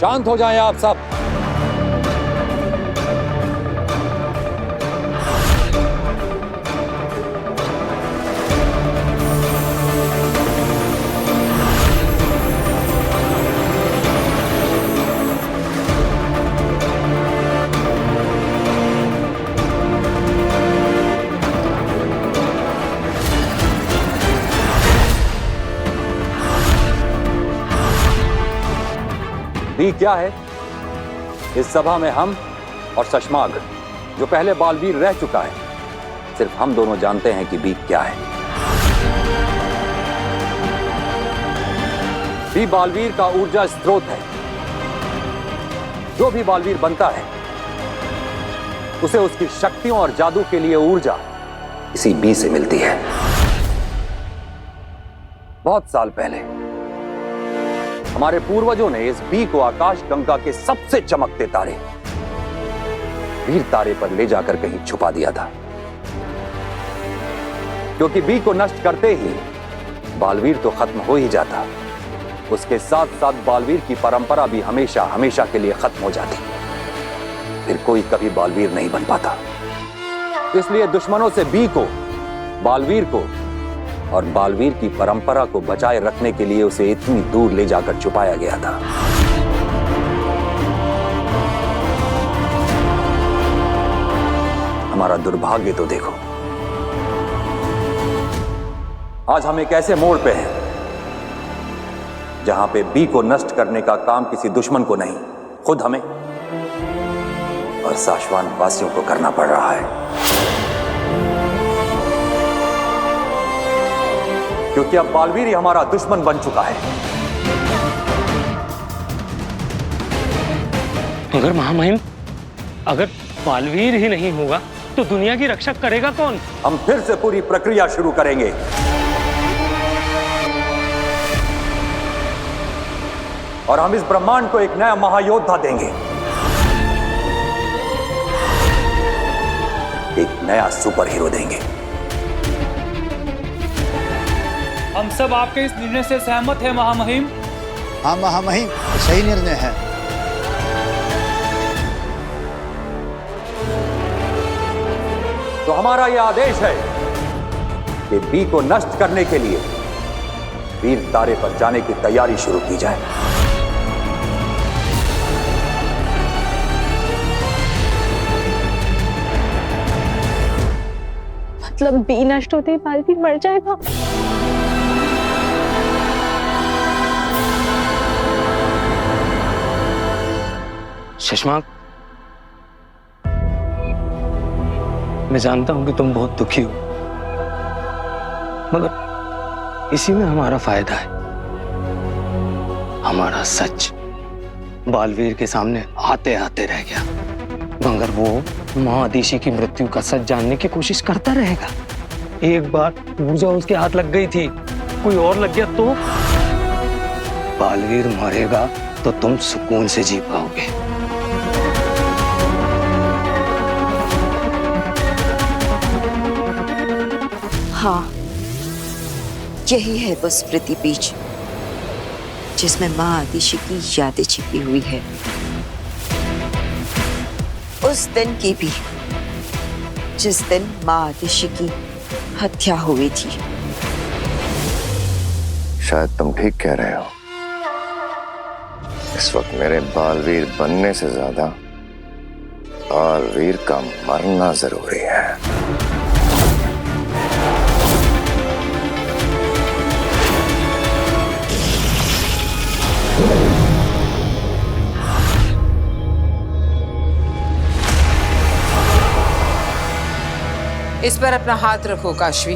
शांत हो जाएं आप सब। बी क्या है? इस सभा में हम और शशमाग, जो पहले बालवीर रह चुका है, सिर्फ हम दोनों जानते हैं कि बी क्या है। बी बालवीर का ऊर्जा स्रोत है। जो भी बालवीर बनता है उसे उसकी शक्तियों और जादू के लिए ऊर्जा इसी बी से मिलती है। बहुत साल पहले हमारे पूर्वजों ने इस बी को आकाश गंगा के सबसे चमकते तारे वीर तारे पर ले जाकर कहीं छुपा दिया था, क्योंकि बी को नष्ट करते ही बालवीर तो खत्म हो ही जाता, उसके साथ साथ बालवीर की परंपरा भी हमेशा हमेशा के लिए खत्म हो जाती। फिर कोई कभी बालवीर नहीं बन पाता। इसलिए दुश्मनों से बी को, बालवीर को और बालवीर की परंपरा को बचाए रखने के लिए उसे इतनी दूर ले जाकर छुपाया गया था। हमारा दुर्भाग्य तो देखो, आज हम एक ऐसे मोड़ पे हैं जहां पे बी को नष्ट करने का काम किसी दुश्मन को नहीं, खुद हमें और साशवान वासियों को करना पड़ रहा है। क्योंकि अब बालवीर ही हमारा दुश्मन बन चुका है। मगर महामहिम, अगर बालवीर ही नहीं होगा तो दुनिया की रक्षा करेगा कौन? हम फिर से पूरी प्रक्रिया शुरू करेंगे। और हम इस ब्रह्मांड को एक नया महायोद्धा देंगे, एक नया सुपर हीरो देंगे। हम सब आपके इस निर्णय से सहमत हैं महामहिम। हाँ महामहिम, सही निर्णय है। तो हमारा यह आदेश है कि बी को नष्ट करने के लिए वीर तारे पर जाने की तैयारी शुरू की जाए। मतलब बी नष्ट होते ही बालवीर मर जाएगा? शशमाक, मैं जानता हूं कि तुम बहुत दुखी हो, मगर इसी में हमारा फायदा है। हमारा सच बालवीर के सामने आते आते रह गया, मगर वो महादिशी की मृत्यु का सच जानने की कोशिश करता रहेगा। एक बार ऊर्जा उसके हाथ लग गई थी, कोई और लग गया तो बालवीर मरेगा तो तुम सुकून से जी पाओगे। हाँ, यही है वो स्मृति बीज जिसमें माँ आदिशि की यादें छिपी हुई है। उस दिन की भी जिस दिन माँ आदिशि की हत्या हुई थी। शायद तुम ठीक कह रहे हो। इस वक्त मेरे बालवीर बनने से ज्यादा बालवीर का मरना जरूरी है। इस पर अपना हाथ रखो काशवी,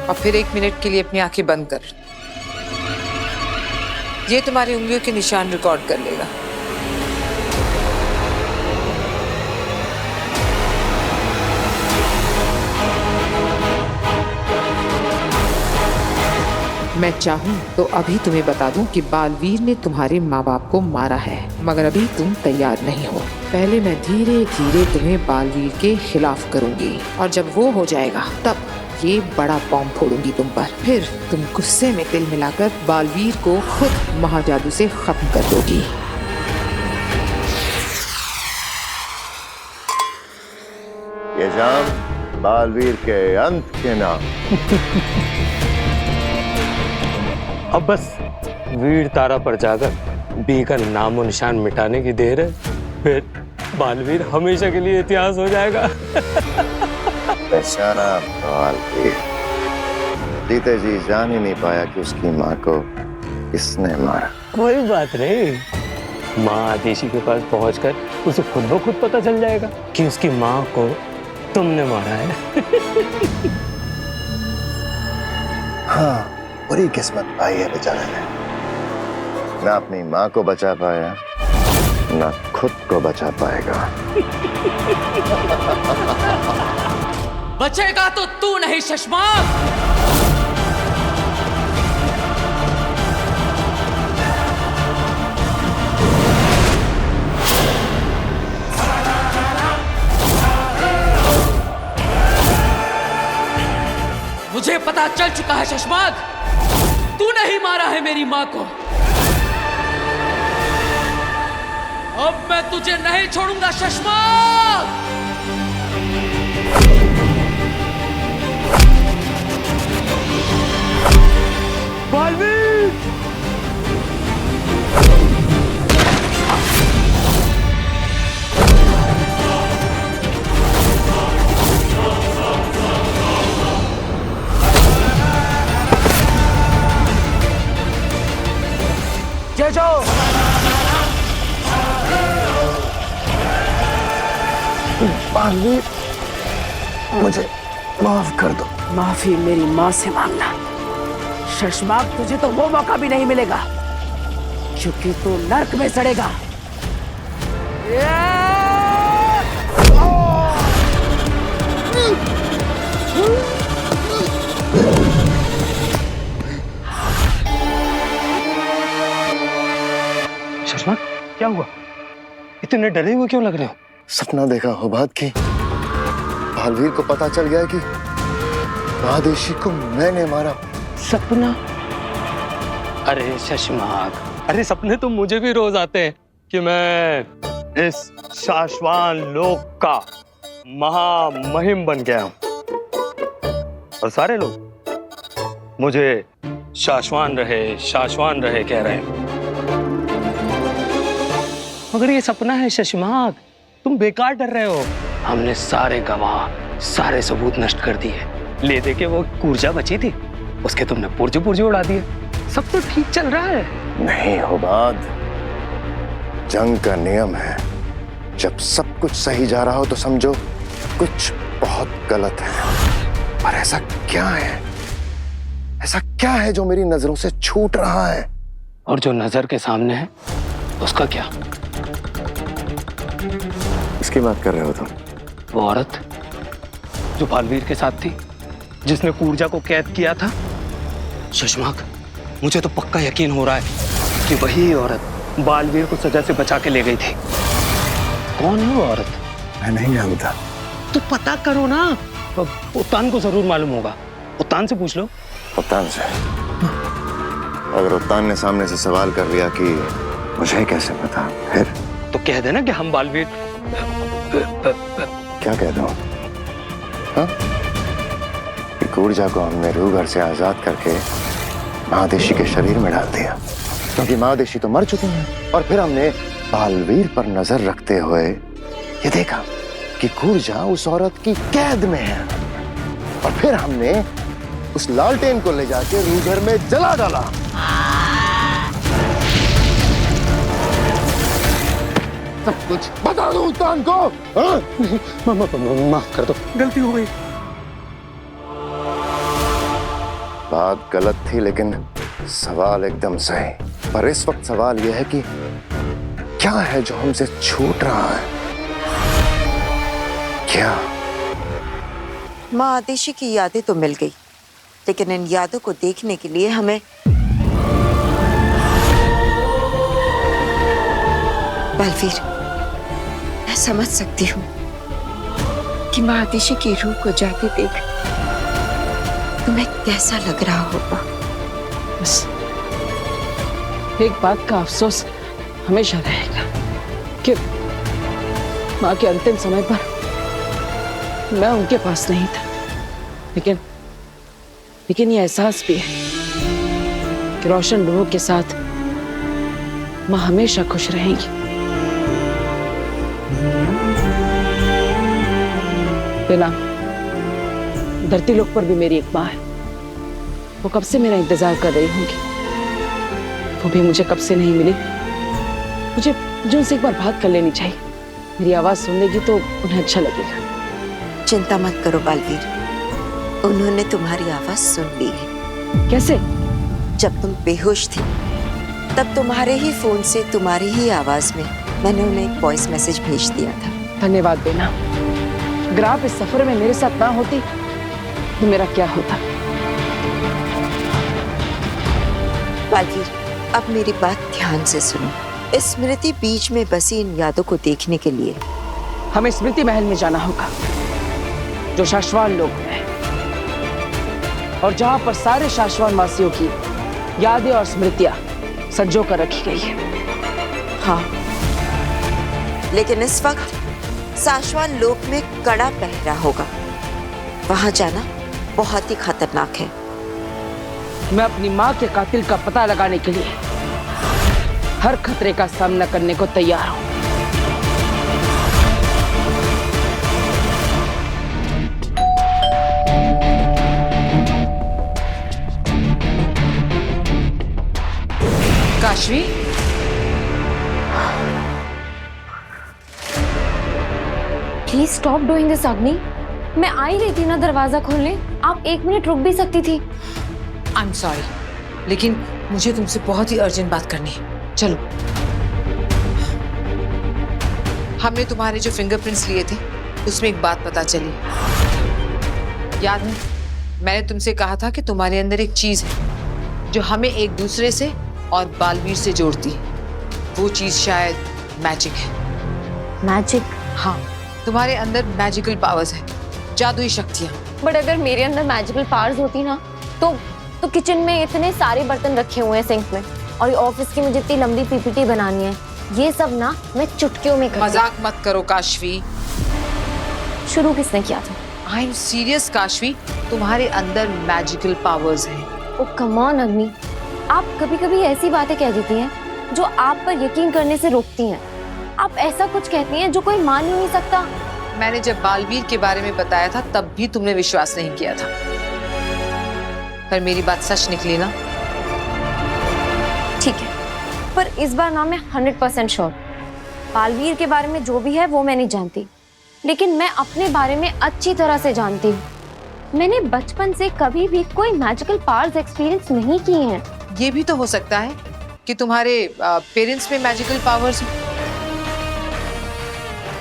और फिर 1 मिनट के लिए अपनी आंखें बंद कर। ये तुम्हारी उंगलियों के निशान रिकॉर्ड कर लेगा। मैं चाहूं तो अभी तुम्हें बता दूं कि बालवीर ने तुम्हारे माँ बाप को मारा है, मगर अभी तुम तैयार नहीं हो। पहले मैं धीरे धीरे तुम्हें बालवीर के खिलाफ करूंगी, और जब वो हो जाएगा तब ये बड़ा बॉम्ब फोड़ूंगी तुम पर। फिर तुम गुस्से में तिल मिलाकर बालवीर को खुद महाजादू से खत्म कर दोगी। ये जाम बालवीर के अंत के नाम। अब बस वीर तारा पर जाकर बी का नामो निशान मिटाने की देर है, फिर बालवीर हमेशा के लिए इतिहास हो जाएगा। बेचारा बालवीर जीते जी जान ही नहीं पाया कि उसकी माँ को किसने मारा। कोई बात नहीं, माँ आदेशी के पास पहुंचकर उसे खुद ब खुद पता चल जाएगा कि उसकी माँ को तुमने मारा है। हाँ, बुरी किस्मत पाई है बेचारे ने। ना अपनी माँ को बचा पाया, ना खुद को बचा पाएगा। बचेगा तो तू नहीं शशमाक। मुझे पता चल चुका है शशमाक, तू नहीं मारा है मेरी माँ को। अब मैं तुझे नहीं छोड़ूंगा शशमाक। बालवीर! जय जाओ। बालवीर, मुझे माफ कर दो। माफी मेरी माँ से मांगना। शशमाक, तुझे तो वो मौका भी नहीं मिलेगा क्योंकि तू नर्क में सड़ेगा। शशमाक, क्या हुआ? इतने डरे हुए क्यों लग रहे हो? सपना देखा हो बात की। बालवीर को पता चल गया कि आदेशी को मैंने मारा। सपना? अरे शशमाक, अरे सपने तो मुझे भी रोज आते हैं कि मैं इस शाश्वान लोक का महामहिम बन गया हूं और सारे लोग मुझे शाश्वान रहे कह रहे हैं। मगर ये सपना है शशमाक, तुम बेकार डर रहे हो। हमने सारे गवाह, सारे सबूत नष्ट कर दिए। ले दे के वो ऊर्जा बची थी, उसके तुमने पुर्जे उड़ा दिए। सब तो ठीक चल रहा है। नहीं होबाद, जंग का नियम है, जब सब कुछ सही जा रहा हो तो समझो कुछ बहुत गलत है। पर ऐसा क्या है? ऐसा क्या है जो मेरी नजरों से छूट रहा है? और जो नजर के सामने है उसका क्या? इसकी बात कर रहे हो तुम? वो औरत जो बालवीर के साथ थी, जिसने ऊर्जा को कैद किया था। शशमाक, मुझे तो पक्का यकीन हो रहा है कि वही औरत बालवीर को सजा से बचा के ले गई थी। कौन है वो औरत? मैं नहीं जानता। तो पता करो ना, उत्तान को जरूर मालूम होगा। उत्तान से पूछ लो। उत्तान से? अगर उत्तान ने सामने से सवाल कर लिया कि मुझे कैसे पता, फिर तो कह देना कि हम बालवीर। क्या कह दूं? हाँ? ऊर्जा को हमने रूह घर से आजाद करके महादेशी के शरीर में डाल दिया, क्योंकि महादेशी तो मर चुके हैं। और फिर हमने बालवीर पर नजर रखते हुए ये देखा कि ऊर्जा उस औरत की कैद में है। और फिर हमने उस लालटेन को ले जाके रूह घर में जला डाला। सब कुछ बता दो उत्तान को। हाँ? माफ कर दो, गलती हो गई। बात गलत थी लेकिन सवाल एकदम सही। पर इस वक्त सवाल यह है कि क्या है जो हमसे छूट रहा है? क्या? माँ आदेशी की यादें तो मिल गई, लेकिन इन यादों को देखने के लिए हमें बालवीर, मैं समझ सकती हूँ कि माँ आदेशी की रूह को जाते देख तुम्हें कैसा लग रहा होगा? बस एक बात का अफसोस हमेशा रहेगा कि माँ के अंतिम समय पर मैं उनके पास नहीं था। लेकिन ये एहसास भी है कि रोशन लोगों के साथ माँ हमेशा खुश रहेंगी। बिना धरती लोक पर भी मेरी एक माँ है। वो कब से मेरा इंतजार कर रही होंगी। वो भी मुझे कब से नहीं मिली। मुझे उनसे एक बार बात कर लेनी चाहिए। मेरी आवाज सुन लेगी तो उन्हें अच्छा लगेगा। चिंता मत करो बालवीर, उन्होंने तुम्हारी आवाज सुन ली है। कैसे? जब तुम बेहोश थी तब तुम्हारे ही फोन से तुम्हारी ही आवाज में मैंने उन्हें एक वॉइस मैसेज भेज दिया था। धन्यवाद बेना। अगर आप इस सफर में मेरे साथ ना होती तो मेरा क्या होता? बालवीर, अब मेरी बात ध्यान से सुनो। इस स्मृति बीच में बसी इन यादों को देखने के लिए हमें स्मृति महल में जाना होगा, जो शाश्वान लोक में है, और जहां पर सारे शाश्वान वासियों की यादें और स्मृतियां संजो कर रखी गई है। हाँ, लेकिन इस वक्त शाश्वान लोक में कड़ा पहरा होगा। वहां जाना बहुत ही खतरनाक है। मैं अपनी माँ के कातिल का पता लगाने के लिए हर खतरे का सामना करने को तैयार हूं। Kashvi, please stop doing this अग्नि। मैं आ ही रही थी ना दरवाजा खोलने। आप 1 मिनट रुक भी सकती थी। आई एम सॉरी, लेकिन मुझे तुमसे बहुत ही अर्जेंट बात करनी है। चलो। हमने तुम्हारे जो फिंगरप्रिंट्स लिए थे उसमें एक बात पता चली। याद है, मैंने तुमसे कहा था कि तुम्हारे अंदर एक चीज है जो हमें एक दूसरे से और बालवीर से जोड़ती है। वो चीज शायद मैजिक है। मैजिक? हाँ, तुम्हारे अंदर मैजिकल पावर्स है, जादुई शक्तियाँ। बट अगर मेरे अंदर मैजिकल पावर्स होती ना तो किचन में इतने सारे बर्तन रखे हुए हैं सिंक में, और ये ऑफिस की मुझे इतनी लंबी पीपीटी बनानी है, ये सब ना मैं चुटकियों में करती। मजाक मत करो काशवी। शुरू किसने किया था? आई एम सीरियस काशवी, तुम्हारे अंदर मैजिकल पावर्स हैं। ओ कम ऑन अग्नि, आप कभी कभी ऐसी बातें कह देती हैं जो आप पर यकीन करने से रोकती हैं। आप ऐसा कुछ कहती हैं जो कोई मान ही नहीं सकता। मैंने जब बालवीर के बारे में बताया था तब भी तुमने विश्वास नहीं किया था, पर मेरी बात सच निकली ना। ठीक है, पर इस बार ना मैं 100% श्योर। बालवीर के बारे में जो भी है वो मैं नहीं जानती, लेकिन मैं अपने बारे में अच्छी तरह से जानती हूँ। मैंने बचपन से कभी भी कोई मैजिकल पावर्स एक्सपीरियंस नहीं किए हैं। ये भी तो हो सकता है कि तुम्हारे पेरेंट्स में मैजिकल पावर्स हो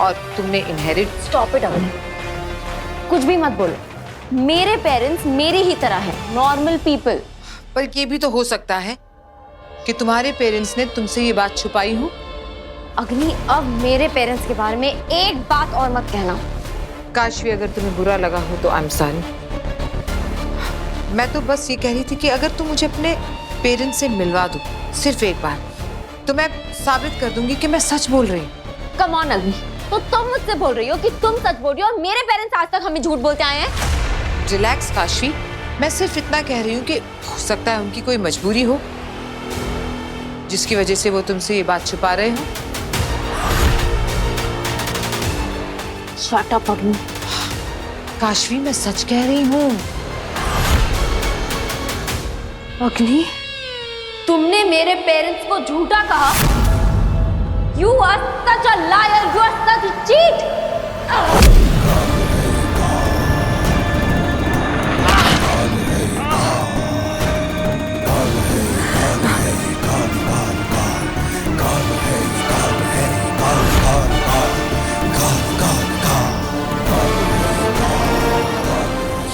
और तुमने इनहेरिट। स्टॉप इट अग्नि, कुछ भी मत बोलो। मेरे पेरेंट्स मेरी ही तरह हैं, नॉर्मल पीपल। पर ये भी तो हो सकता है कि तुम्हारे पेरेंट्स ने तुमसे ये बात छुपाई हो। अग्नि, अब मेरे पेरेंट्स के बारे में एक बात और मत कहना। काशवी, अगर तुम्हें बुरा लगा हो तो आई एम सॉरी। मैं तो बस ये कह रही थी कि अगर तुम मुझे अपने पेरेंट्स से मिलवा दो सिर्फ एक बार, तो मैं साबित कर दूंगी कि मैं सच बोल रही हूँ। कम ऑन अग्नि, तो तुम मुझसे बोल रही हो कि तुम सच बोल रही हो और मेरे पेरेंट्स आज तक हमें झूठ बोलते आए हैं? रिलैक्स काशवी, मैं सिर्फ इतना कह रही हूँ कि हो सकता है उनकी कोई मजबूरी हो जिसकी वजह से वो तुमसे ये बात छुपा रहे हो। शट अप अग्नि। काशवी, मैं सच कह रही हूँ। अग्नि, तुमने मेरे पेरेंट्स को झूठा कहा। You are such a liar. You are such a cheat.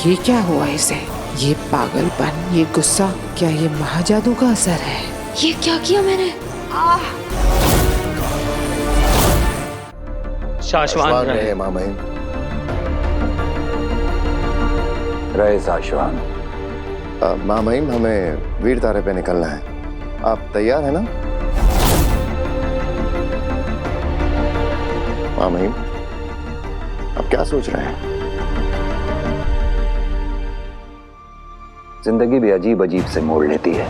ये क्या हुआ इसे? ये पागलपन, ये गुस्सा, क्या ये महाजादू का असर है? ये क्या किया मैंने? शाश्वान रहे। रहे माँ बहन। रहे शाश्वान। माँ महिम, हमें वीर तारे पे निकलना है। आप तैयार है ना? माँ महिम, आप क्या सोच रहे हैं? जिंदगी भी अजीब अजीब से मोड़ लेती है।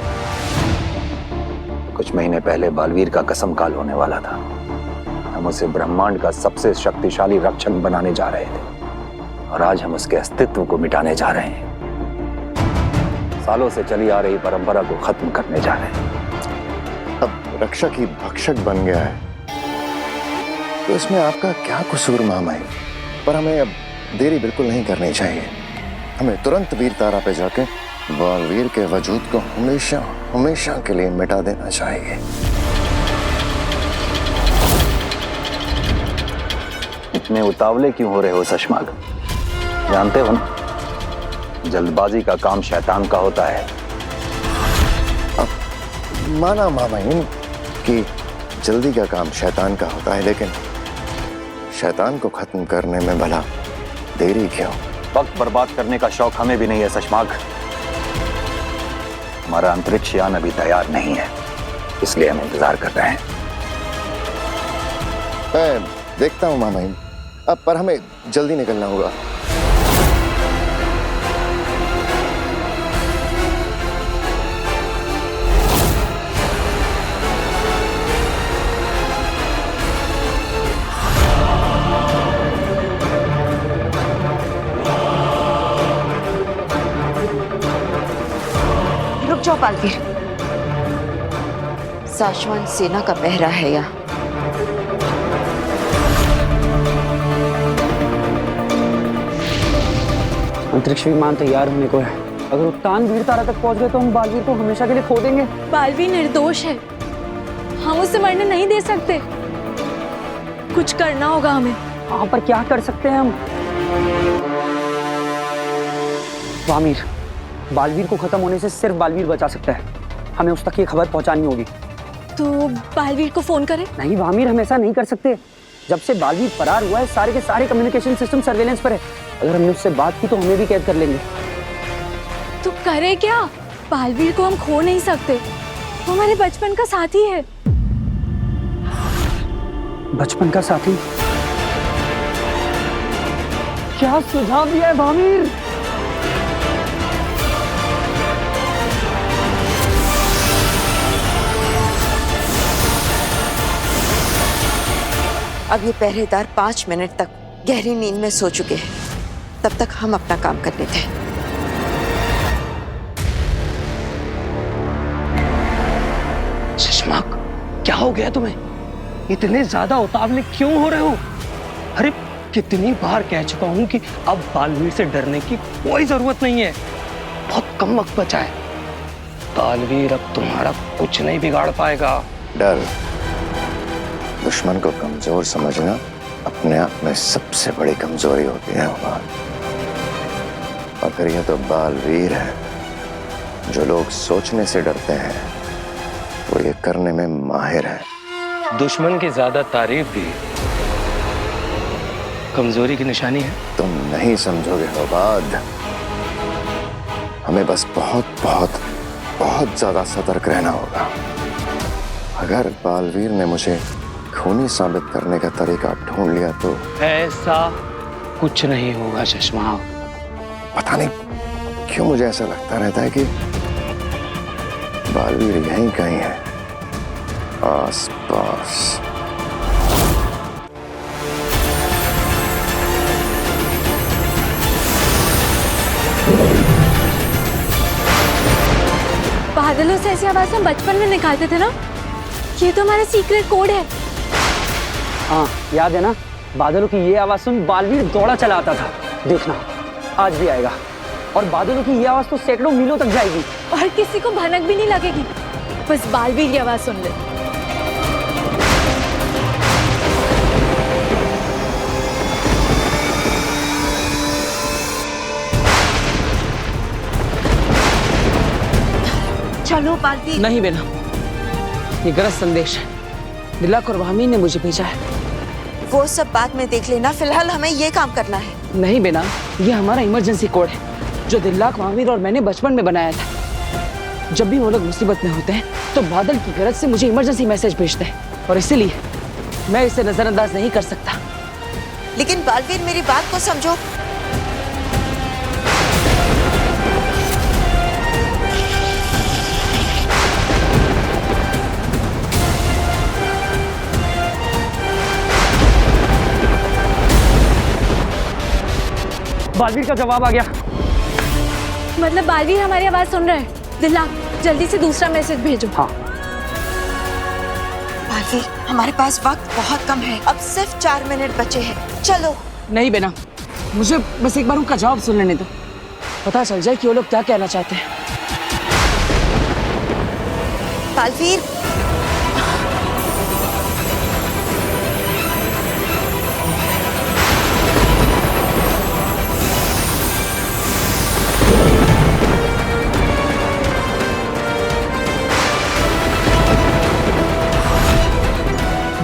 कुछ महीने पहले बालवीर का कसम काल होने वाला था। हम उसे ब्रह्मांड का सबसे शक्तिशाली रक्षक बनाने जा रहे थे और आज हम उसके अस्तित्व को मिटाने जा रहे हैं। सालों से चली आ रही परंपरा को खत्म करने जा रहे हैं। अब रक्षक ही भक्षक बन गया है, तो इसमें आपका क्या कसूर माँ महिम? पर हमें अब देरी बिल्कुल नहीं करनी चाहिए। हमें तुरंत वीर तारा पे जाके बालवीर के वजूद को हमेशा हमेशा के लिए मिटा देना चाहिए। इतने उतावले क्यों हो रहे हो सशमाग? जानते हो ना, जल्दबाजी का काम शैतान का होता है। अब माना माँ महिम कि जल्दी का काम शैतान का होता है, लेकिन शैतान को खत्म करने में भला देरी क्यों? वक्त बर्बाद करने का शौक हमें भी नहीं है सशमाग। हमारा अंतरिक्ष यान अभी तैयार नहीं है, इसलिए हम इंतजार कर रहे हैं। मैं देखता हूँ माँ महिम, अब पर हमें जल्दी निकलना होगा। रुक जाओ बालवीर, साशवान सेना का पहरा है यहाँ। अंतरिक्ष विमान तैयार होने को है। अगर उत्तान वीर तारा तक पहुंच गए तो हम बालवीर को हमेशा के लिए खो देंगे। बालवीर निर्दोष है, हम उसे मरने नहीं दे सकते। कुछ करना होगा हमें। हाँ, पर क्या कर सकते हैं हम? वामीर, बालवीर को खत्म होने से सिर्फ बालवीर बचा सकता है। हमें उस तक ये खबर पहुंचानी होगी। तो बालवीर को फोन करें? नहीं वामीर, हम ऐसा नहीं कर सकते। जब से बालवीर फरार हुआ है, सारे के सारे कम्युनिकेशन सिस्टम सर्वेलेंस पर है। अगर हमने उससे बात की तो हमें भी कैद कर लेंगे। तो करे क्या? बालवीर को हम खो नहीं सकते, वो हमारे बचपन का साथी है। बचपन का साथी? क्या सुझाव दिया है वामीर? अब ये पहरेदार 5 मिनट तक गहरी नींद में सो चुके हैं, तब तक हम अपना काम कर लेते हैं। शशमाक, क्या हो गया तुम्हें? इतने ज्यादा उतावले क्यों हो रहे हो? अरे कितनी बार कह चुका हूं कि अब बालवीर से डरने की कोई जरूरत नहीं है। बहुत कम वक्त बचा है। बालवीर अब तुम्हारा कुछ नहीं बिगाड़ पाएगा। डर, दुश्मन को कमजोर समझना अपने आप में सबसे बड़ी कमजोरी होती है उमर। और फिर यह तो बालवीर है, जो लोग सोचने से डरते हैं वो ये करने में माहिर है। दुश्मन की ज्यादा तारीफ भी कमजोरी की निशानी है। तुम नहीं समझोगे होबाद। हमें बस बहुत बहुत बहुत ज्यादा सतर्क रहना होगा। अगर बालवीर ने मुझे खूनी साबित करने का तरीका ढूंढ लिया तो ऐसा कुछ नहीं होगा चश्मा। पता नहीं क्यों मुझे ऐसा लगता रहता है कि बालवीर यहीं कहीं है, आस पास। बादलों से ऐसी आवाज हम बचपन में निकालते थे ना, ये तो हमारा सीक्रेट कोड है। हाँ, याद है ना? बादलों की ये आवाज सुन बालवीर दौड़ा चला आता था। देखना आज भी आएगा, और बादलों की ये आवाज तो सैकड़ों मीलों तक जाएगी और किसी को भनक भी नहीं लगेगी। बस बालवीर की आवाज सुन ले। चलो बालवीर। नहीं बेना, ये गलत संदेश है। दिलक और वामी ने मुझे भेजा है। वो सब बाद में देख लेना, फिलहाल हमें ये काम करना है। नहीं बेना, ये हमारा इमरजेंसी कोड है। जो दिल्लाक, महावीर और मैंने बचपन में बनाया था। जब भी वो लोग मुसीबत में होते हैं तो बादल की गरज से मुझे इमरजेंसी मैसेज भेजते हैं और इसीलिए मैं इसे नजरअंदाज नहीं कर सकता। लेकिन बालवीर, मेरी बात को समझो। बालवीर का जवाब आ गया। मतलब बालवीर हमारी आवाज सुन रहा है। दिल्लाक, जल्दी से दूसरा मैसेज भेजो। हाँ। बालवीर, हमारे पास वक्त बहुत कम है, अब सिर्फ 4 मिनट बचे हैं। चलो। नहीं बेना, मुझे बस एक बार उनका जवाब सुन लेने दो, पता चल जाए कि वो लोग क्या कहना चाहते हैं। बालवीर,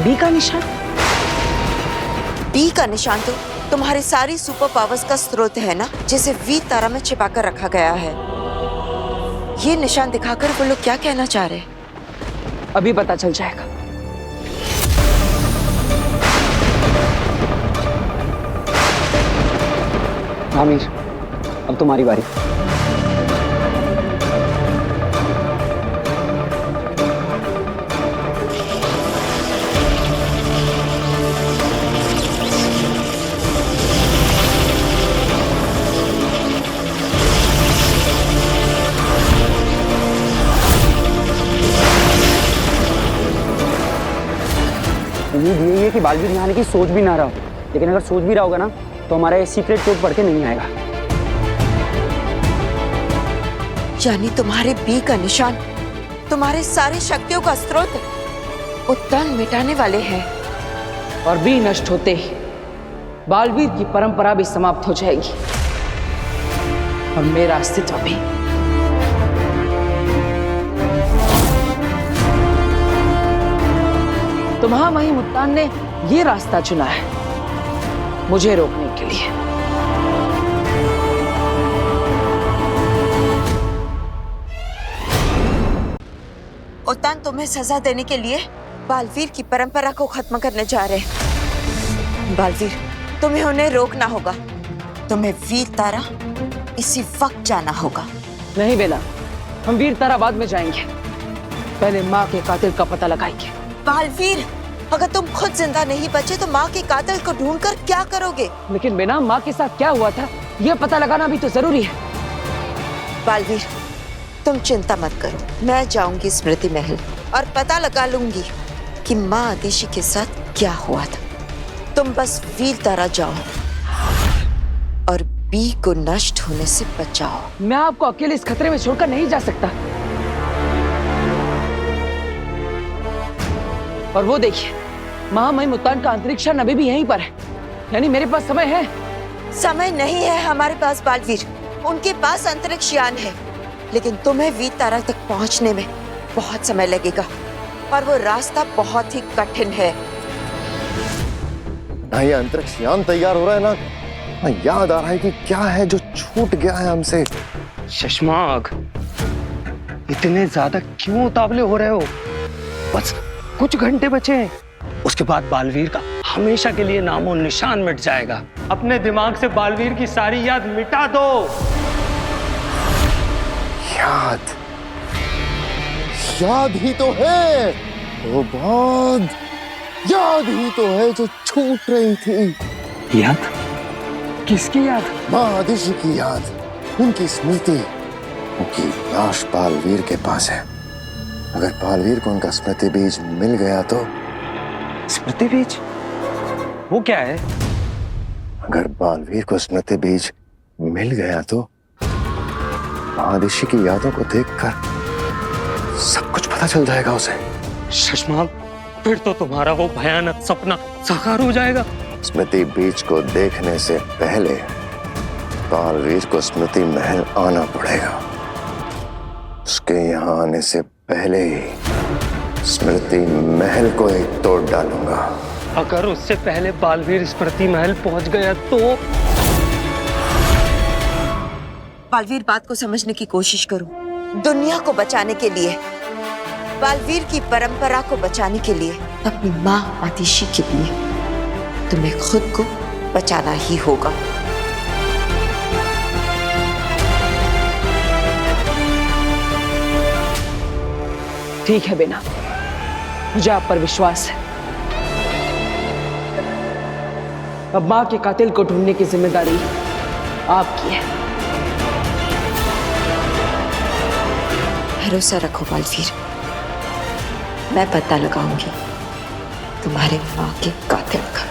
बी का निशान? बी का निशान तो तुम्हारी सारी सुपर पावर्स का स्रोत है ना, जिसे वी तारा में छिपा कर रखा गया है। ये निशान दिखाकर वो लोग क्या कहना चाह रहे हैं? अभी पता चल जाएगा। आमिर, अब तुम्हारी बारी। उम्मीद यही है कि बालवीर यहाँ आने की सोच भी ना रहा हो, लेकिन अगर सोच भी रहा होगा ना तो हमारा ये सीक्रेट कोड पढ़ के नहीं आएगा। यानी तुम्हारे बी का निशान तुम्हारे सारी शक्तियों का स्रोत वो तन मिटाने वाले हैं। और बी नष्ट होते ही बालवीर की परंपरा भी समाप्त हो जाएगी और मेरा अस्तित्व भी। तो महामहिम उत्तान ने ये रास्ता चुना है मुझे रोकने के लिए। उत्तान तुम्हें सजा देने के लिए बालवीर की परंपरा को खत्म करने जा रहे हैं। बालवीर, तुम्हें उन्हें रोकना होगा। तुम्हें वीर तारा इसी वक्त जाना होगा। नहीं बेना, हम वीर तारा बाद में जाएंगे, पहले माँ के कातिल का पता लगाएंगे। बालवीर, अगर तुम खुद जिंदा नहीं बचे तो माँ के कातिल को ढूंढकर क्या करोगे? लेकिन बेना, माँ के साथ क्या हुआ था यह पता लगाना भी तो जरूरी है। बालवीर, तुम चिंता मत करो, मैं जाऊंगी स्मृति महल और पता लगा लूंगी कि माँ आदिशी के साथ क्या हुआ था। तुम बस वीर तारा जाओ और बी को नष्ट होने से बचाओ। मैं आपको अकेले इस खतरे में छोड़कर नहीं जा सकता। और वो देखिए, महामहिम उत्तान का अंतरिक्ष यान अभी भी यहीं पर है, यानी मेरे पास समय है। समय नहीं है हमारे पास बालवीर, उनके पास अंतरिक्ष यान है, लेकिन तुम्हें वीर तारा तक पहुंचने में बहुत समय लगेगा और वो रास्ता बहुत ही कठिन है। ना ये अंतरिक्ष यान तैयार हो रहा है ना याद आ रहा है कि क्या है जो छूट गया है हमसे। शशमाग, इतने ज्यादा क्यों उतावले हो रहे हो? बस कुछ घंटे बचे हैं, उसके बाद बालवीर का हमेशा के लिए नामो निशान मिट जाएगा। अपने दिमाग से बालवीर की सारी याद मिटा दो। याद ही तो है वो बहुत याद ही तो है जो छूट रही थी। याद? किसकी याद? माँ आदिशी की याद, उनकी स्मृति। उनकी लाश बालवीर के पास है। अगर बालवीर को उनका स्मृति बीज मिल गया तो। स्मृति बीज? वो क्या है? अगर बालवीर को स्मृति बीज मिल गया तो आदिशी की यादों को देखकर सब कुछ पता चल जाएगा उसे। शशमाग, फिर तो तुम्हारा वो भयानक सपना साकार हो जाएगा। स्मृति बीज को देखने से पहले बालवीर को स्मृति महल आना पड़ेगा। उसके यहाँ आने से पहले ही स्मृति महल को एक तोड़ डालूंगा। अगर उससे पहले बालवीर स्मृति महल पहुंच गया तो बालवीर बात को समझने की कोशिश करो। दुनिया को बचाने के लिए, बालवीर की परंपरा को बचाने के लिए, अपनी माँ आतिशी के लिए तुम्हें खुद को बचाना ही होगा। ठीक है बेना, मुझे आप पर विश्वास है। अब माँ के कातिल को ढूंढने की जिम्मेदारी आपकी है। भरोसा रखो बालवीर, मैं पता लगाऊंगी तुम्हारे माँ के कातिल का।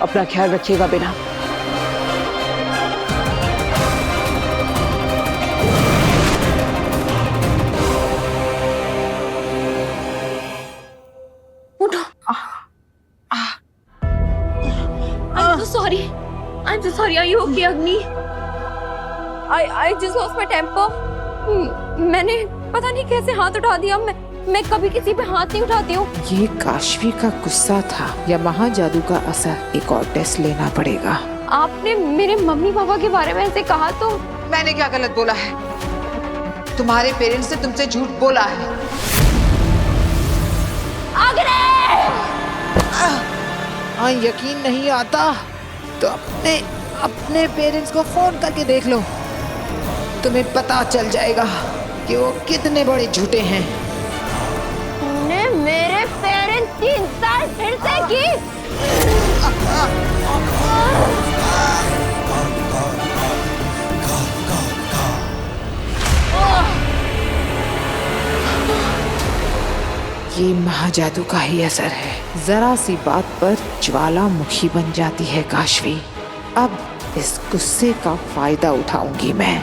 अपना ख्याल रखिएगा बेना। I'm so sorry. Are you okay, Agni? I just lost my temper. मैंने पता नहीं कैसे हाथ उठा दिया। मैं कभी किसी पे हाथ नहीं उठाती हूँ। ये काशवी का गुस्सा था या महाजादू का असर? एक और टेस्ट लेना पड़ेगा। आपने मेरे मम्मी पापा के बारे में ऐसे कहा तो? मैंने क्या गलत बोला है? तुम्हारे पेरेंट्स ने तुमसे झूठ बोला है। हाँ, यकीन नहीं आता तो अपने पेरेंट्स को फोन करके देख लो, तुम्हें पता चल जाएगा कि वो कितने बड़े झूठे हैं। तुमने मेरे पेरेंट्स की इंसल्ट फिर से की। ये महाजादू का ही असर है। जरा सी बात पर ज्वालामुखी बन जाती है काशवी। अब इस गुस्से का फायदा उठाऊंगी मैं।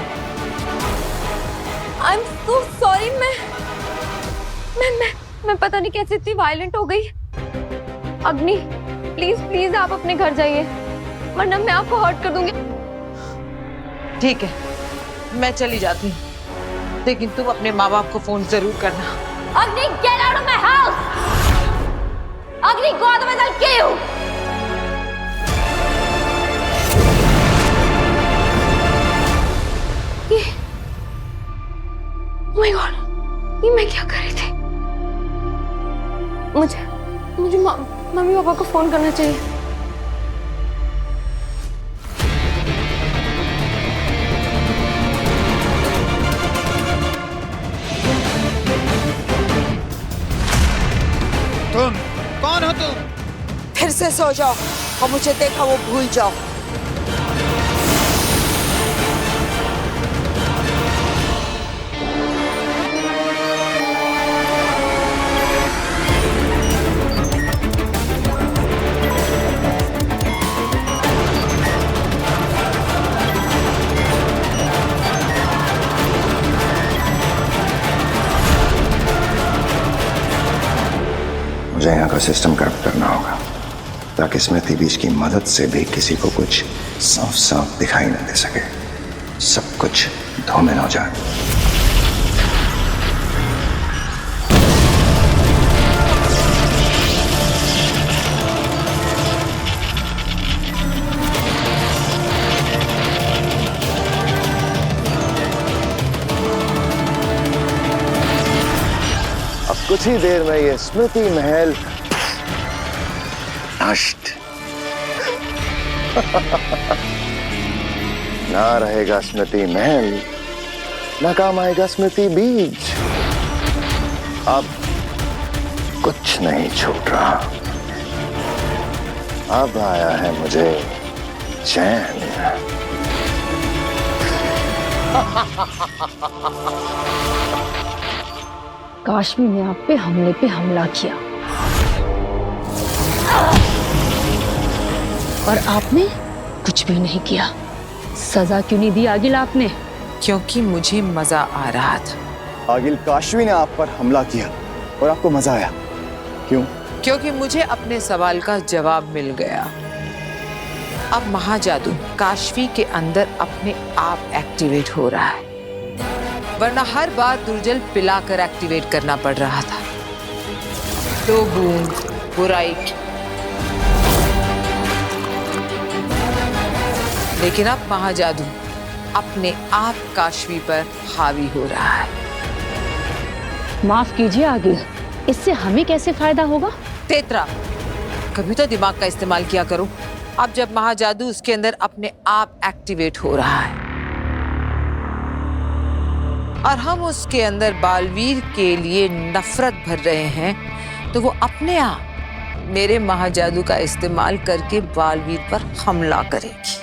I'm so sorry। मैं पता नहीं कैसे इतनी वायलेंट हो गई। अग्नि, प्लीज आप अपने घर जाइए, वरना मैं आपको हर्ट कर दूंगी। ठीक है, मैं चली जाती हूँ, लेकिन तुम अपने माँ बाप को फोन जरूर करना। Agni, get out of my house! Agni, go otherwise I'll kill you! Oh my God, ये मैं क्या कर रही थी? मुझे मम्मी पापा को फोन करना चाहिए। तुम कौन हो तुम? फिर से सो जाओ और मुझे देखा वो भूल जाओ। मुझे यहाँ का सिस्टम करप्ट करना होगा ताकि स्मृति बीज की मदद से भी किसी को कुछ साफ साफ दिखाई न दे सके, सब कुछ धूमिल हो जाए। कुछ ही देर में ये स्मृति महल नष्ट। ना रहेगा स्मृति महल, ना काम आएगा स्मृति बीज। अब कुछ नहीं छूट रहा। अब आया है मुझे चैन। काशवी ने आप पे हमला किया और आपने कुछ भी नहीं किया। सजा क्यों नहीं दी आगिल आपने? क्योंकि मुझे मजा आ रहा था। आगिल, काशवी ने आप पर हमला किया और आपको मजा आया। क्यों? क्योंकि मुझे अपने सवाल का जवाब मिल गया। अब महाजादू काशवी के अंदर अपने आप एक्टिवेट हो रहा है, वरना हर बार दुर्जल पिलाकर एक्टिवेट करना पड़ रहा था। 2 बूंद बुराई की। लेकिन अब महाजादू अपने आप काशवी पर हावी हो रहा है। माफ कीजिए आगे, इससे हमें कैसे फायदा होगा? तेतरा, कभी तो दिमाग का इस्तेमाल किया करो। अब जब महाजादू उसके अंदर अपने आप एक्टिवेट हो रहा है और हम उसके अंदर बालवीर के लिए नफरत भर रहे हैं, तो वो अपने आप मेरे महाजादू का इस्तेमाल करके बालवीर पर हमला करेगी।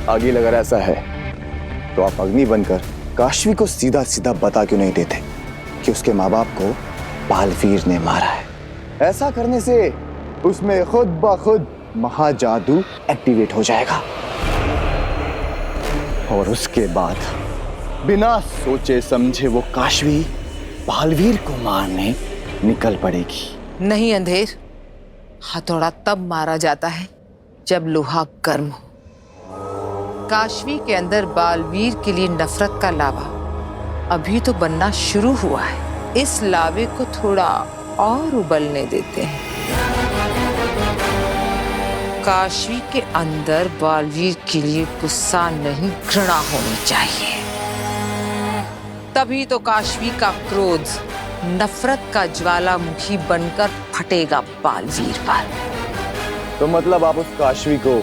आगे अगर ऐसा है तो आप अग्नि बनकर काशवी को सीधा सीधा बता क्यों नहीं देते कि उसके माँ बाप को बालवीर ने मारा है? ऐसा करने से उसमें खुद ब खुद महाजादू एक्टिवेट हो जाएगा और उसके बाद बिना सोचे समझे वो काशवी बालवीर को मारने निकल पड़ेगी। नहीं अंधेर, हथौड़ा तब मारा जाता है जब लोहा गर्म हो। काशवी के अंदर बालवीर के लिए नफरत का लावा अभी तो बनना शुरू हुआ है। इस लावे को थोड़ा और उबलने देते हैं। काशवी के अंदर बालवीर के लिए गुस्सा नहीं, घृणा होनी चाहिए। तभी तो काशवी का क्रोध नफरत का ज्वालामुखी बनकर फटेगा बालवीर पर। तो मतलब आप उस काशवी को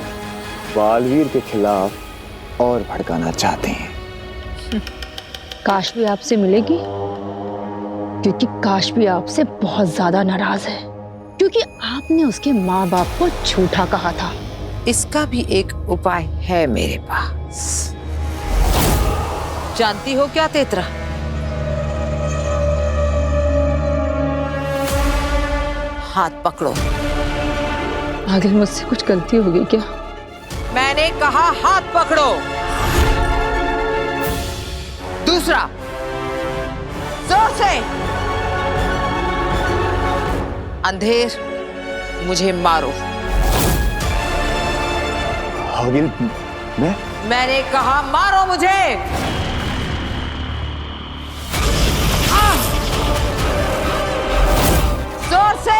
बालवीर के खिलाफ और भड़काना चाहते हैं? काशवी आपसे मिलेगी क्योंकि काशवी आपसे बहुत ज्यादा नाराज है, क्योंकि आपने उसके माँ बाप को झूठा कहा था। इसका भी एक उपाय है मेरे पास। जानती हो क्या तेतरा? हाथ पकड़ो। आगे मुझसे कुछ गलती हो गई क्या? मैंने कहा हाथ पकड़ो। दूसरा, जोर से। अंधेर, मुझे मारो। आगे मैंने कहा मारो मुझे। जोर से।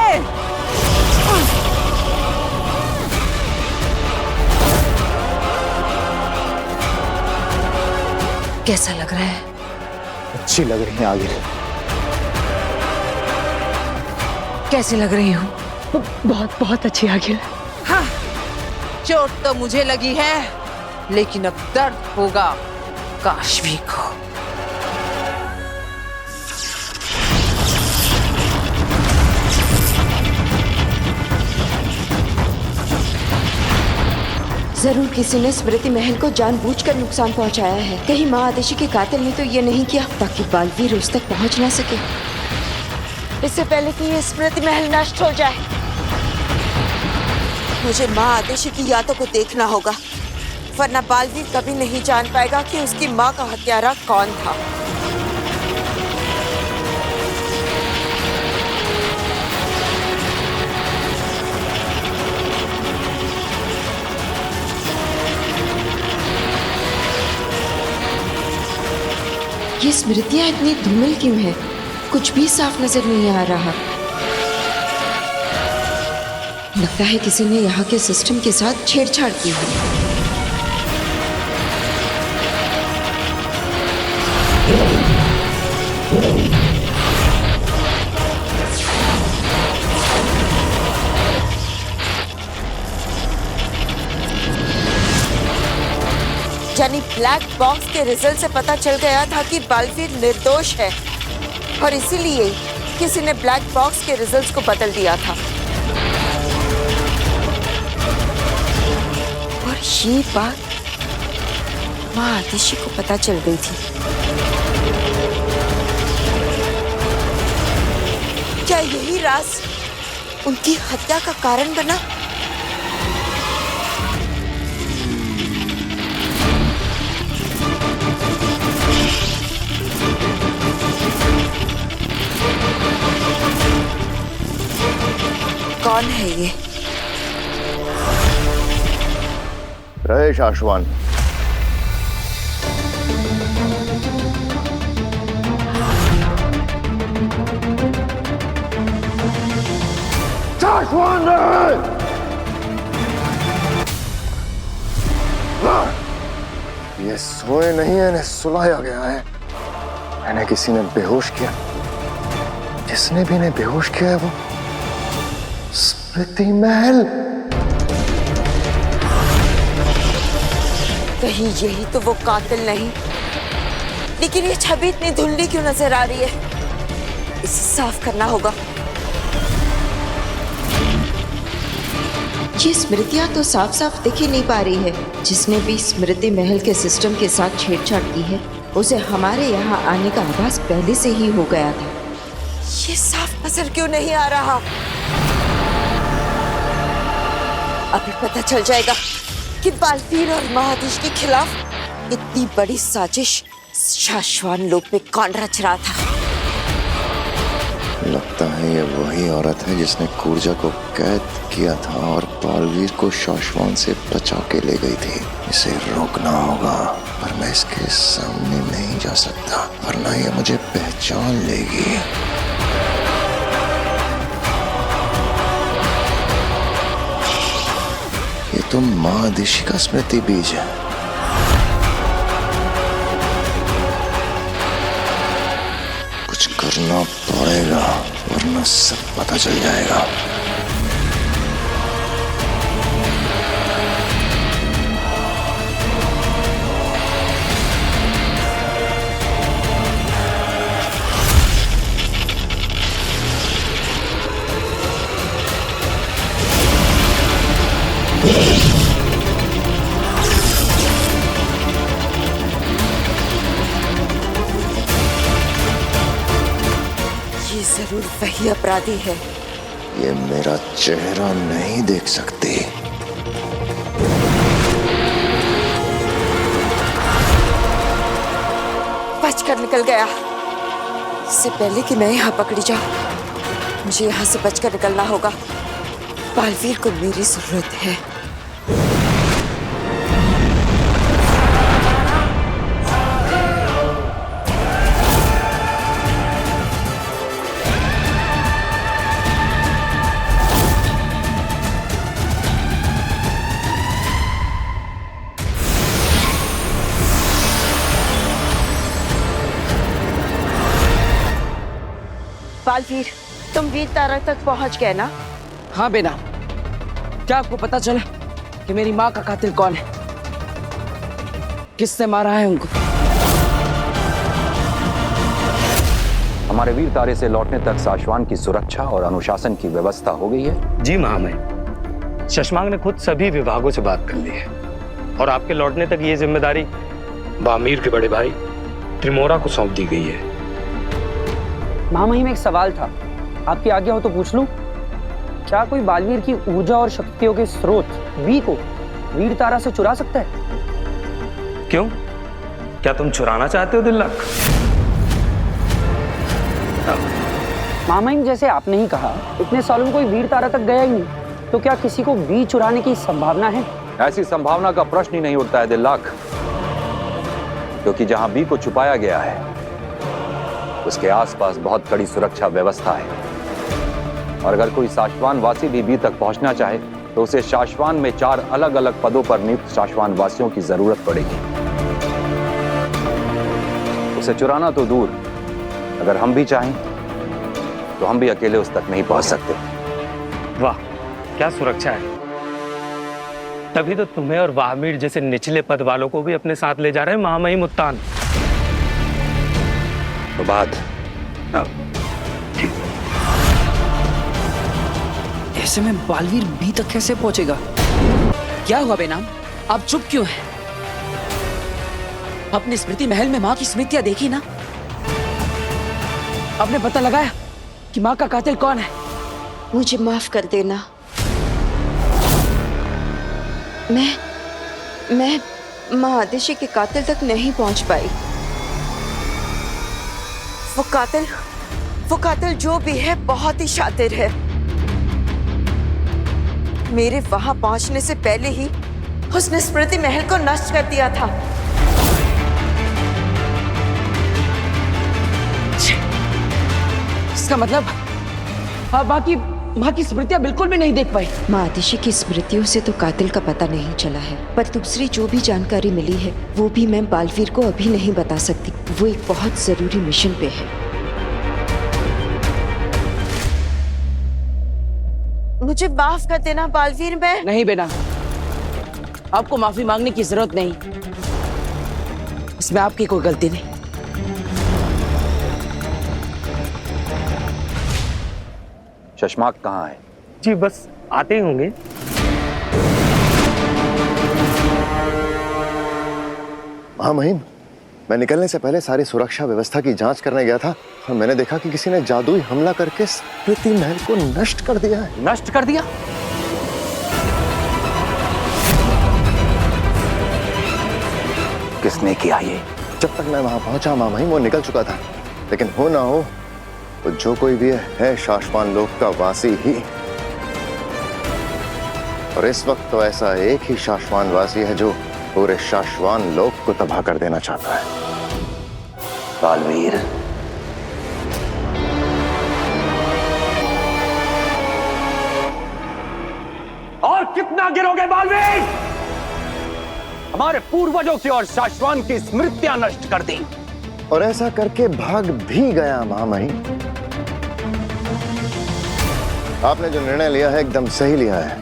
कैसा लग रहा है? अच्छी लग रही है आगे। कैसी लग रही हूँ? बहुत बहुत अच्छी आगे। हाँ, चोट तो मुझे लगी है, लेकिन अब दर्द होगा काशवी को। जरूर किसी ने स्मृति महल को जानबूझकर नुकसान पहुंचाया है। कहीं माँ आदेशी के कातिल ने तो ये नहीं किया ताकि बालवीर उस तक पहुंच ना सके। इससे पहले कि ये स्मृति महल नष्ट हो जाए, मुझे माँ आदेशी की यादों को देखना होगा, वरना बालवीर कभी नहीं जान पाएगा कि उसकी माँ का हत्यारा कौन था। ये स्मृतियां इतनी धूमिल क्यों है? कुछ भी साफ नजर नहीं आ रहा। लगता है किसी ने यहाँ के सिस्टम के साथ छेड़छाड़ की है। यानी ब्लैक बॉक्स के रिजल्ट से पता चल गया था कि बालवीर निर्दोष है और इसीलिए किसी ने ब्लैक बॉक्स के रिजल्ट्स को बदल दिया था। और ये बात माँ आदिशी को पता चल गई थी। क्या यही राज उनकी हत्या का कारण बना? कौन है ये? रहे शाश्वान, शाश्वान रहे। ये सोए नहीं है, इन्हें सुलाया गया है। मैंने किसी ने बेहोश किया, जिसने भी इन्हें बेहोश किया है वो स्मृति महल। कहीं यही तो वो कातिल नहीं? लेकिन ये छवि इतनी धुंधली क्यों नजर आ रही है? इसे साफ करना होगा। ये स्मृतियां तो साफ साफ दिख ही नहीं पा रही है। जिसने भी स्मृति महल के सिस्टम के साथ छेड़छाड़ की है उसे हमारे यहाँ आने का आभास पहले से ही हो गया था। ये साफ नजर क्यों नहीं आ रहा? अभी पता चल जाएगा कि बालवीर और महादेश के खिलाफ इतनी बड़ी साजिश शाश्वान लोक में कौन रच रहा था। लगता है ये वही औरत है जिसने कूर्जा को कैद किया था और बालवीर को शाश्वान से बचा के ले गई थी। इसे रोकना होगा, पर मैं इसके सामने नहीं जा सकता वरना ये मुझे पहचान लेगी। ये तो महादेशी का स्मृति बीज है। कुछ करना पड़ेगा वरना सब पता चल जाएगा। जरूर वही अपराधी है। ये मेरा चेहरा नहीं देख सकती। बचकर निकल गया। इससे पहले कि मैं यहाँ पकड़ी जाऊं, मुझे यहाँ से बचकर निकलना होगा। बालवीर को मेरी जरूरत है। बालवीर, तुम वीर तारा तक पहुंच गए ना? हाँ बेना, क्या आपको पता चला कि मेरी माँ का कातिल कौन है? किसने मारा है उनको? हमारे वीर तारे से लौटने तक शाश्वान की सुरक्षा और अनुशासन की व्यवस्था हो गई है। जी महामहिम, शशमांग ने खुद सभी विभागों से बात कर ली है और आपके लौटने तक ये जिम्मेदारी बामीर के बड़े भाई त्रिमोरा को सौंप दी गई है। महामहिम, एक सवाल था, आपकी आज्ञा हो तो पूछ लूं? क्या कोई बालवीर की ऊर्जा और शक्तियों के स्रोत वी को वीर तारा से चुरा सकता है? क्यों, क्या तुम चुराना चाहते हो दिल्लक? महामहिम, जैसे आपने ही कहा, इतने सालों में कोई वीर तारा तक गया ही नहीं, तो क्या किसी को वी चुराने की संभावना है? ऐसी संभावना का प्रश्न ही नहीं उठता है दिल्लक, क्योंकि जहां बी को छुपाया गया है उसके आसपास बहुत कड़ी सुरक्षा व्यवस्था है। और अगर कोई शाश्वान वासी भी बी तक पहुंचना चाहे तो उसे शाश्वान में 4 अलग अलग पदों पर नियुक्त शाश्वान वासियों की जरूरत पड़ेगी। उसे चुराना तो दूर, अगर हम भी चाहें तो हम भी अकेले उस तक नहीं पहुंच सकते। वाह, क्या सुरक्षा है! तभी तो तुम्हें और वाहमीर जैसे निचले पद वालों को भी अपने साथ ले जा रहे हैं महामहिम उत्तान। तो बात ऐसे में बालवीर बी तक कैसे पहुंचेगा? क्या हुआ बेनाम, आप चुप क्यों हैं? अपनी स्मृति महल में माँ की स्मृतियां देखी ना? आपने पता लगाया कि माँ का कातिल कौन है? मुझे माफ कर देना। मैं महादेशी के कातिल तक नहीं पहुंच पाई। वो कातिल जो भी है बहुत ही शातिर है। मेरे वहां पहुंचने से पहले ही उसने स्मृति महल को नष्ट कर दिया था। इसका मतलब आप बाकी माँ की स्मृतियाँ बिल्कुल भी नहीं देख पाई। माँ आतिशी की स्मृतियों से तो कातिल का पता नहीं चला है, पर दूसरी जो भी जानकारी मिली है वो भी मैं बालवीर को अभी नहीं बता सकती। वो एक बहुत जरूरी मिशन पे है। मुझे माफ कर देना बालवीर। मैं नहीं बेटा, आपको माफी मांगने की जरूरत नहीं, इसमें आपकी कोई गलती नहीं। शशमाक कहाँ है? जी बस आते ही होंगे। महामहिम, मैं निकलने से पहले सारी सुरक्षा व्यवस्था की जांच करने गया था और मैंने देखा कि किसी ने जादुई हमला करके स्मृति महल को नष्ट कर दिया है। नष्ट कर दिया? किसने किया ये? जब तक मैं वहां पहुंचा महामहिम वो निकल चुका था, लेकिन हो ना हो तो जो कोई भी है शाश्वान लोक का वासी ही। और इस वक्त तो ऐसा एक ही शाश्वान वासी है जो पूरे शाश्वान लोक को तबाह कर देना चाहता है। बालवीर, और कितना गिरोगे बालवीर? हमारे पूर्वजों की और शाश्वान की स्मृतियां नष्ट कर दी और ऐसा करके भाग भी गया महामहिम। आपने जो निर्णय लिया है एकदम सही लिया है।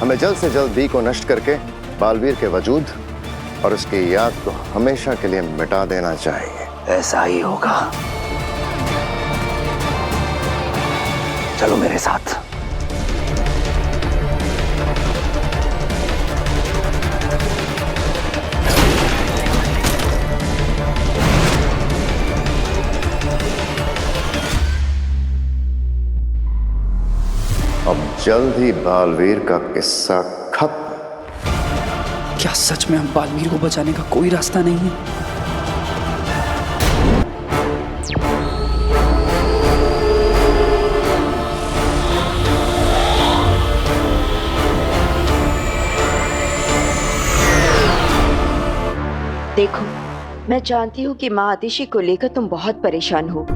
हमें जल्द से जल्द बी को नष्ट करके बालवीर के वजूद और उसकी याद को हमेशा के लिए मिटा देना चाहिए। ऐसा ही होगा। चलो मेरे साथ। अब जल्द ही बालवीर का किस्सा खत्म। क्या सच में हम बालवीर को बचाने का कोई रास्ता नहीं है? देखो, मैं जानती हूँ कि माँ आतिशी को लेकर तुम बहुत परेशान हो,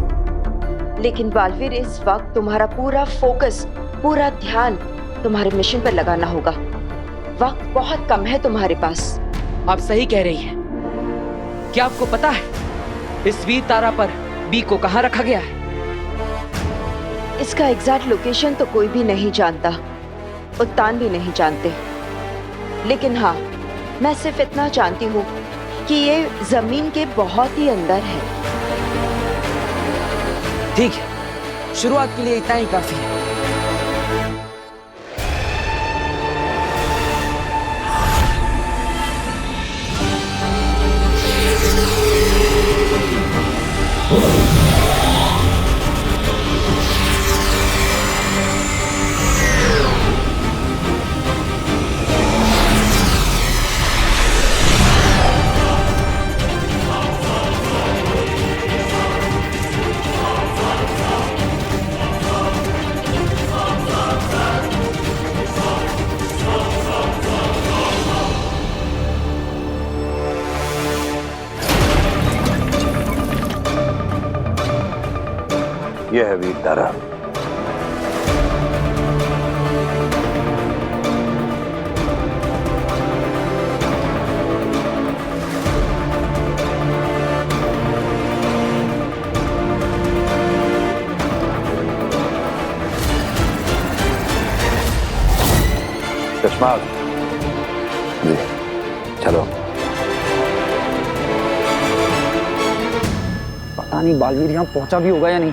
लेकिन बालवीर इस वक्त तुम्हारा पूरा फोकस, पूरा ध्यान तुम्हारे मिशन पर लगाना होगा। वक्त बहुत कम है तुम्हारे पास। आप सही कह रही हैं। क्या आपको पता है इस वीर तारा पर बी को कहाँ रखा गया है? इसका एग्जैक्ट लोकेशन तो कोई भी नहीं जानता, उत्तान भी नहीं जानते, लेकिन हाँ, मैं सिर्फ इतना जानती हूँ कि ये जमीन के बहुत ही अंदर है। ठीक है, शुरुआत के लिए इतना ही काफी है। यह है वीर तारा। चश्मा जी चलो। पता नहीं बालवीर यहाँ पहुंचा भी होगा या नहीं।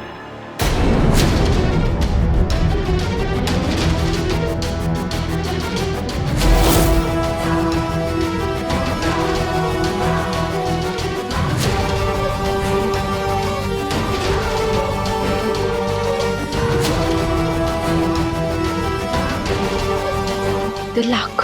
Good luck.